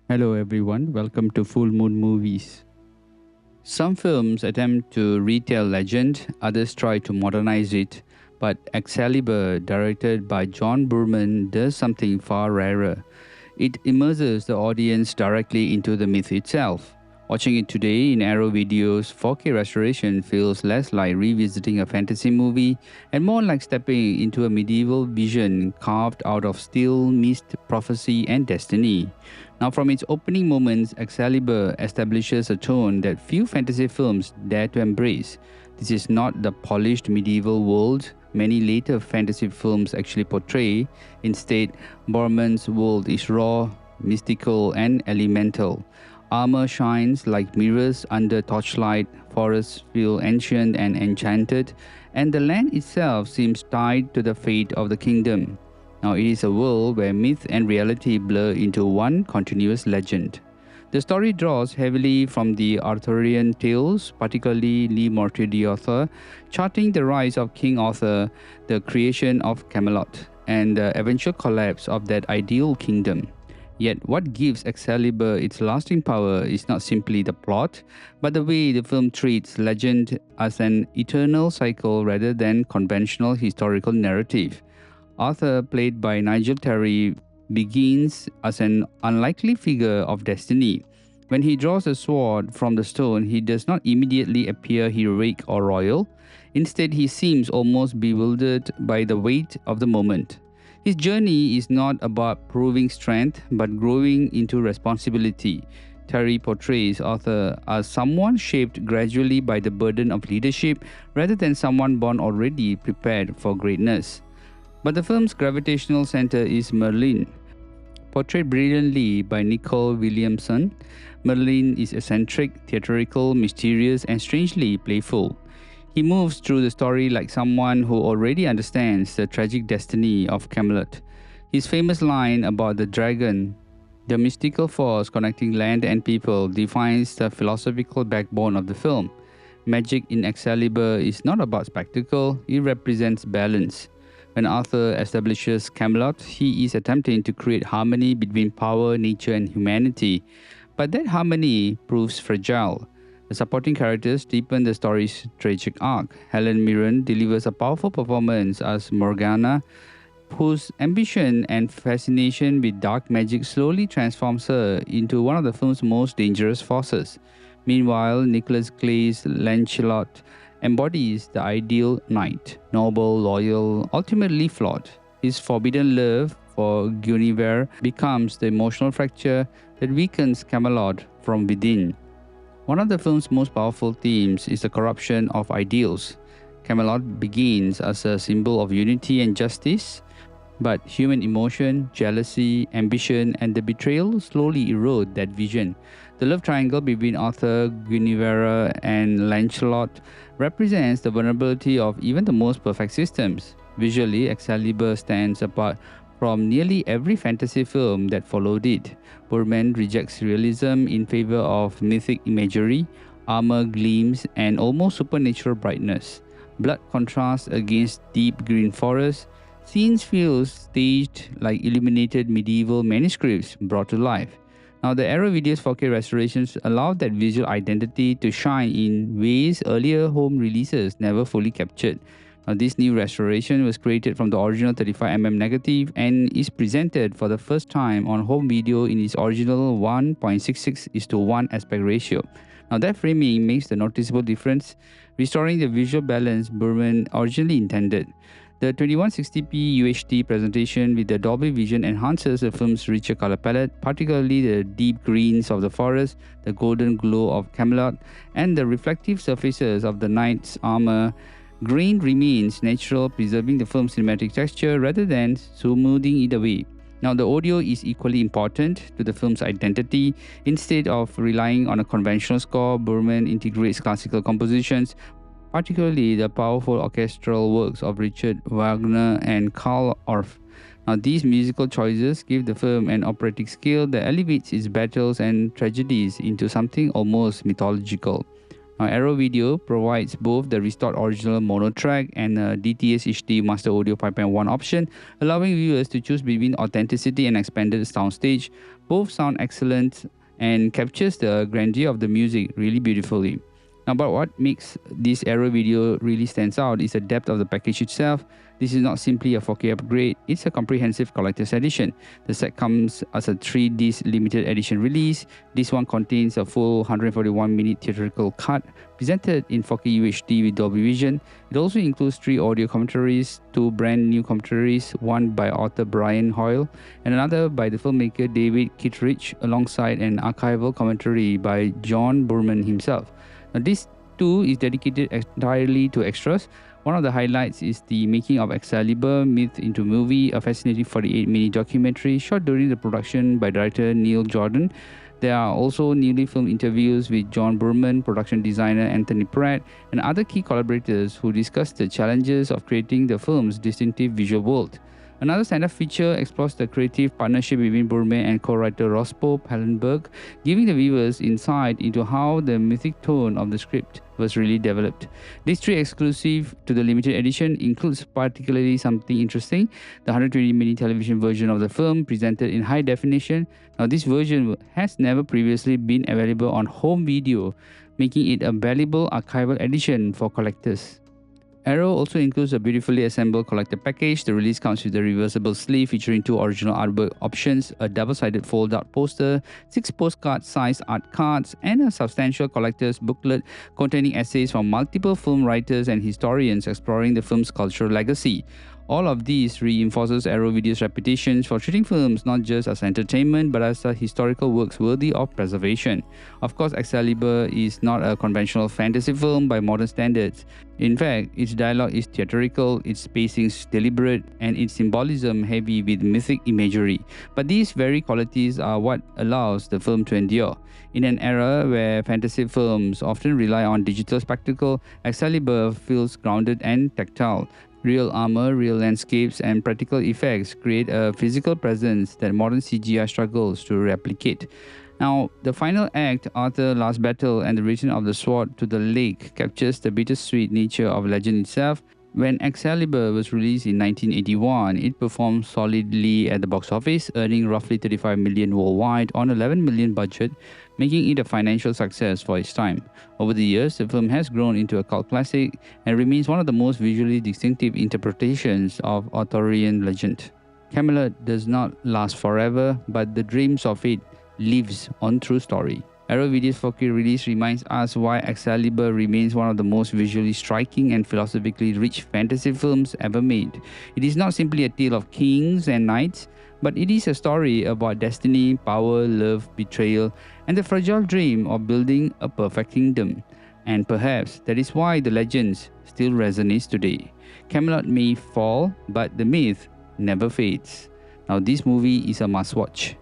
Hello everyone, welcome to Full Moon Movies. Some films attempt to retell legend, others try to modernize it, but Excalibur, directed by John Boorman, does something far rarer. It immerses the audience directly into the myth itself. Watching it today in Arrow Video's 4K restoration feels less like revisiting a fantasy movie and more like stepping into a medieval vision carved out of steel, mist, prophecy, and destiny. Now, from its opening moments, Excalibur establishes a tone that few fantasy films dare to embrace. This is not the polished medieval world many later fantasy films actually portray. Instead, Borman's world is raw, mystical, and elemental. Armor shines like mirrors under torchlight, forests feel ancient and enchanted, and the land itself seems tied to the fate of the kingdom. Now, it is a world where myth and reality blur into one continuous legend. The story draws heavily from the Arthurian tales, particularly Lee Mortier the author, charting the rise of King Arthur, the creation of Camelot, and the eventual collapse of that ideal kingdom. Yet, what gives Excalibur its lasting power is not simply the plot, but the way the film treats legend as an eternal cycle rather than conventional historical narrative. Arthur, played by Nigel Terry, begins as an unlikely figure of destiny. When he draws a sword from the stone, he does not immediately appear heroic or royal. Instead, he seems almost bewildered by the weight of the moment. His journey is not about proving strength, but growing into responsibility. Terry portrays Arthur as someone shaped gradually by the burden of leadership rather than someone born already prepared for greatness. But the film's gravitational center is Merlin. Portrayed brilliantly by Nicole Williamson, Merlin is eccentric, theatrical, mysterious, and strangely playful. He moves through the story like someone who already understands the tragic destiny of Camelot. His famous line about the dragon, the mystical force connecting land and people, defines the philosophical backbone of the film. Magic in Excalibur is not about spectacle, it represents balance. When Arthur establishes Camelot, he is attempting to create harmony between power, nature, and humanity. But that harmony proves fragile. The supporting characters deepen the story's tragic arc. Helen Mirren delivers a powerful performance as Morgana, whose ambition and fascination with dark magic slowly transforms her into one of the film's most dangerous forces. Meanwhile, Nicholas Clay's Lancelot embodies the ideal knight, noble, loyal, ultimately flawed. His forbidden love for Guinevere becomes the emotional fracture that weakens Camelot from within. One of the film's most powerful themes is the corruption of ideals. Camelot begins as a symbol of unity and justice, but human emotion, jealousy, ambition, and the betrayal slowly erode that vision. The love triangle between Arthur, Guinevere, and Lancelot represents the vulnerability of even the most perfect systems. Visually, Excalibur stands apart from nearly every fantasy film that followed it. Boorman rejects realism in favor of mythic imagery, armor gleams, and almost supernatural brightness. Blood contrasts against deep green forests. Scenes feel staged like illuminated medieval manuscripts brought to life. Now, the Arrow Video's 4K restorations allow that visual identity to shine in ways earlier home releases never fully captured. Now, this new restoration was created from the original 35mm negative and is presented for the first time on home video in its original 1.66:1 aspect ratio. Now, that framing makes the noticeable difference, restoring the visual balance Boorman originally intended. The 2160p UHD presentation with the Dolby Vision enhances the film's richer color palette, particularly the deep greens of the forest, the golden glow of Camelot, and the reflective surfaces of the knight's armor. Grain remains natural, preserving the film's cinematic texture rather than smoothing it away. Now, the audio is equally important to the film's identity. Instead of relying on a conventional score, Boorman integrates classical compositions, particularly the powerful orchestral works of Richard Wagner and Karl Orff. Now, these musical choices give the film an operatic scale that elevates its battles and tragedies into something almost mythological. Now, Arrow Video provides both the restored original mono track and a DTS HD Master Audio 5.1 option, allowing viewers to choose between authenticity and expanded soundstage. Both sound excellent and captures the grandeur of the music really beautifully. Now, but what makes this Arrow Video really stands out is the depth of the package itself. This is not simply a 4K upgrade, it's a comprehensive collector's edition. The set comes as a 3-disc limited edition release. This one contains a full 141-minute theatrical cut presented in 4K UHD with Dolby Vision. It also includes 3 audio commentaries, 2 brand new commentaries, one by author Brian Hoyle and another by the filmmaker David Kittredge, alongside an archival commentary by John Boorman himself. Now, this too is dedicated entirely to extras. One of the highlights is the making of Excalibur Myth into Movie, a fascinating 48-minute documentary shot during the production by director Neil Jordan. There are also newly filmed interviews with John Boorman, production designer Anthony Pratt, and other key collaborators who discuss the challenges of creating the film's distinctive visual world. Another stand-up feature explores the creative partnership between Boorman and co-writer Ross Pope Hallenberg, giving the viewers insight into how the mythic tone of the script was really developed. This tree exclusive to the limited edition includes particularly something interesting: the 120-minute television version of the film presented in high definition. Now, this version has never previously been available on home video, making it a valuable archival edition for collectors. Arrow also includes a beautifully assembled collector package. The release comes with a reversible sleeve featuring 2 original artwork options, a double-sided fold-out poster, 6 postcard-sized art cards, and a substantial collector's booklet containing essays from multiple film writers and historians exploring the film's cultural legacy. All of these reinforces Arrow Video's reputation for treating films not just as entertainment but as historical works worthy of preservation. Of course, Excalibur is not a conventional fantasy film by modern standards. In fact, its dialogue is theatrical, its pacing is deliberate, and its symbolism heavy with mythic imagery. But these very qualities are what allows the film to endure. In an era where fantasy films often rely on digital spectacle, Excalibur feels grounded and tactile. Real armor, real landscapes, and practical effects create a physical presence that modern CGI struggles to replicate. Now, the final act, Arthur Last Battle and the Return of the Sword to the Lake, captures the bittersweet nature of legend itself. When Excalibur was released in 1981, it performed solidly at the box office, earning roughly $35 million worldwide on an $11 million budget, making it a financial success for its time. Over the years, the film has grown into a cult classic and remains one of the most visually distinctive interpretations of Arthurian legend. Camelot does not last forever, but the dreams of it lives on through story. Arrow Video's 4K release reminds us why Excalibur remains one of the most visually striking and philosophically rich fantasy films ever made. It is not simply a tale of kings and knights, but it is a story about destiny, power, love, betrayal, and the fragile dream of building a perfect kingdom. And perhaps that is why the legends still resonates today. Camelot may fall, but the myth never fades. Now, this movie is a must-watch.